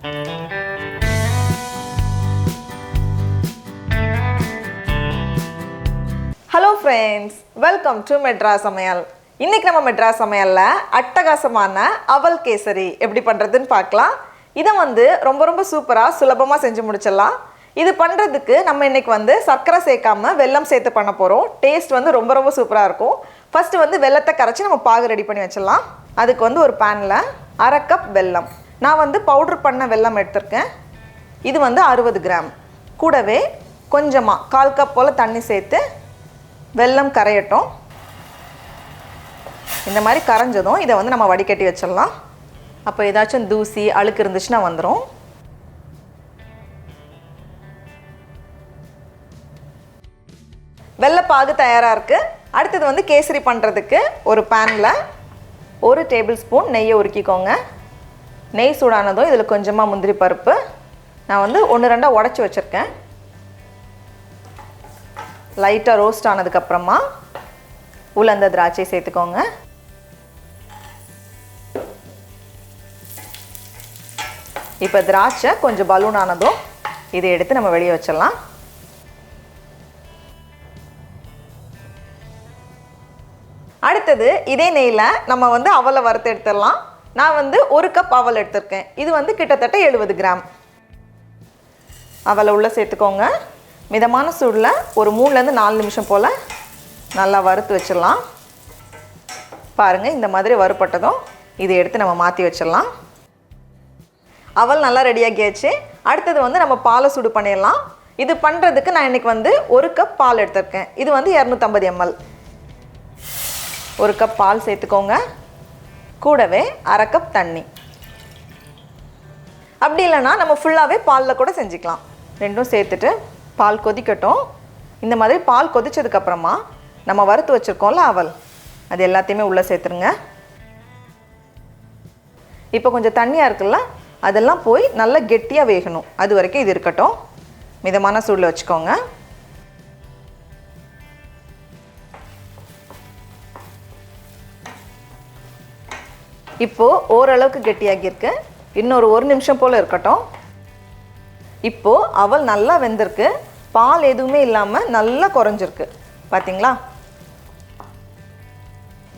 Hello friends, welcome to Madras Samayal. இன்னைக்கு நம்ம மெட்ராஸ் சமையல்ல அட்டகாசமான அவல் கேசரி எப்படி பண்றதுன்னு பார்க்கலாம். இத ரொம்ப சூப்பரா சுலபமா செஞ்சு முடிச்சிடலாம். இது பண்றதுக்கு நம்ம இன்னைக்கு சர்க்கரை சேர்க்காம வெல்லம் சேர்த்து பண்ண போறோம். டேஸ்ட் ரொம்ப சூப்பரா இருக்கும். ஃபர்ஸ்ட் வெல்லத்தை கரைச்சி நம்ம பாகு ரெடி பண்ணி வச்சிடலாம். அதுக்கு ஒரு panல 1/2 கப் வெல்லம். நான் பவுடர் பண்ண வெல்லம் எடுத்துர்க்கேன். இது 60 கிராம். கூடவே கொஞ்சமா 1/4 கப் போல தண்ணி சேர்த்து வெல்லம் கரையட்டும். இந்த மாதிரி கரைஞ்சதும் இதை நம்ம வடிகட்டி வச்சிடலாம். அப்போ ஏதாச்சும் தூசி அழுக்கு இருந்துச்சுன்னா வந்துடும். வெல்லப்பாகு தயாராக இருக்குது. அடுத்தது கேசரி பண்ணுறதுக்கு ஒரு பேனில் 1 டேபிள் ஸ்பூன் நெய்யை உருக்கிக்கோங்க. நெய் சூடானதும் இதில் கொஞ்சமாக முந்திரி பருப்பு நான் 1-2 உடச்சி வச்சுருக்கேன். லைட்டாக ரோஸ்ட் ஆனதுக்கப்புறமா உலர்ந்த திராட்சை சேர்த்துக்கோங்க. இப்போ திராட்சை கொஞ்சம் பலூன் ஆனதும் இதை எடுத்து நம்ம வெளியே வச்சிடலாம். அடுத்தது இதே நெய்யில் நம்ம அவலை வறுத்து எடுத்துடலாம். நான் 1 கப் அவல் எடுத்திருக்கேன். இது கிட்டத்தட்ட 70 கிராம். அவலை உள்ளே சேர்த்துக்கோங்க. மிதமான சூடில் ஒரு 3-4 நிமிஷம் போல் நல்லா வறுத்து வச்சிடலாம். பாருங்கள், இந்த மாதிரி வறுப்பட்டதும் இதை எடுத்து நம்ம மாற்றி வச்சிடலாம். அவல் நல்லா ரெடியாகியாச்சு. அடுத்தது நம்ம பாலை சூடு பண்ணிடலாம். இது பண்ணுறதுக்கு நான் இன்றைக்கி 1 கப் பால் எடுத்திருக்கேன். இது 250 ml. 1 கப் பால் சேர்த்துக்கோங்க. கூடவே 1/2 கப் தண்ணி. அப்படி இல்லைன்னா நம்ம ஃபுல்லாகவே பாலில் கூட செஞ்சுக்கலாம். ரெண்டும் சேர்த்துட்டு பால் கொதிக்கட்டும். இந்த மாதிரி பால் கொதிச்சதுக்கப்புறமா நம்ம வறுத்து வச்சுருக்கோம்ல அவல், அது எல்லாத்தையுமே உள்ளே சேர்த்துருங்க. இப்போ கொஞ்சம் தண்ணியாக இருக்குல்ல, அதெல்லாம் போய் நல்லா கெட்டியாக வேகணும். அது வரைக்கும் இது இருக்கட்டும். மிதமான சூடில் வச்சுக்கோங்க. இப்போது ஓரளவுக்கு கெட்டியாகியிருக்கு. இன்னொரு 1 நிமிஷம் போல் இருக்கட்டும். இப்போது அவல் நல்லா வெந்திருக்கு. பால் எதுவுமே இல்லாமல் நல்லா குறைஞ்சிருக்கு. பார்த்தீங்களா?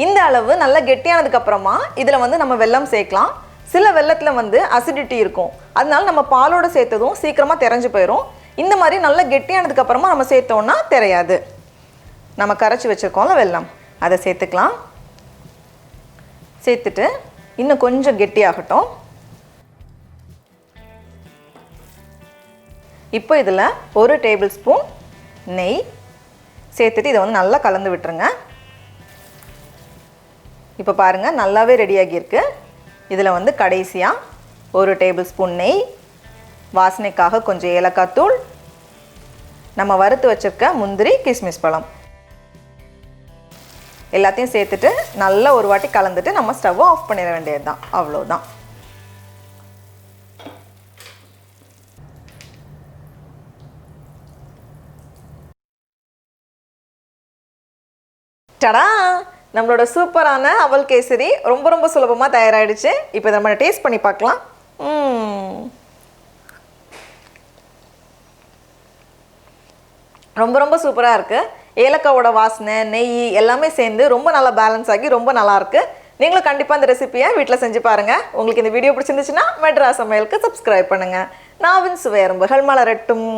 இந்த அளவு நல்லா கெட்டியானதுக்கப்புறமா இதில் நம்ம வெல்லம் சேர்க்கலாம். சில வெல்லத்தில் அசிடிட்டி இருக்கும். அதனால நம்ம பாலோடு சேர்த்ததும் சீக்கிரமாக தெரிஞ்சு போயிடும். இந்த மாதிரி நல்லா கெட்டியானதுக்கப்புறமா நம்ம சேர்த்தோன்னா தெரியாது. நம்ம கரைச்சி வச்சுருக்கோம்ல வெல்லம், அதை சேர்த்துக்கலாம். சேர்த்துட்டு இன்னும் கொஞ்சம் கெட்டியாகட்டும். இப்போ இதில் 1 டேபிள் ஸ்பூன் நெய் சேர்த்துட்டு இதை நல்லா கலந்து விட்டுருங்க. இப்போ பாருங்கள், நல்லாவே ரெடியாகியிருக்கு. இதில் கடைசியாக 1 டேபிள் ஸ்பூன் நெய், வாசனைக்காக கொஞ்சம் ஏலக்காய் தூள், நம்ம வறுத்து வச்சுருக்க முந்திரி கிஸ்மிஸ் பழம் எல்லாத்தையும் சேர்த்துட்டு நல்லா ஒரு வாட்டி கலந்துட்டு நம்ம ஸ்டவ்வை ஆஃப் பண்ணிட வேண்டியது தான். அவ்வளோதான். டடா, நம்மளோட சூப்பரான அவல் கேசரி ரொம்ப சுலபமாக தயாராகிடுச்சு. இப்போ நம்ம டேஸ்ட் பண்ணி பார்க்கலாம். ரொம்ப சூப்பராக இருக்குது. ஏலக்காவோட வாசனை, நெய் எல்லாமே சேர்ந்து ரொம்ப நல்லா பேலன்ஸ் ஆகி ரொம்ப நல்லாயிருக்கு. நீங்களும் கண்டிப்பாக இந்த ரெசிபியை வீட்டில் செஞ்சு பாருங்கள். உங்களுக்கு இந்த வீடியோ பிடிச்சிருந்துச்சுன்னா மெட்ராஸ் சமையலுக்கு சப்ஸ்கிரைப் பண்ணுங்கள். நாவின் சுவையரும்புகள் மலரட்டும்.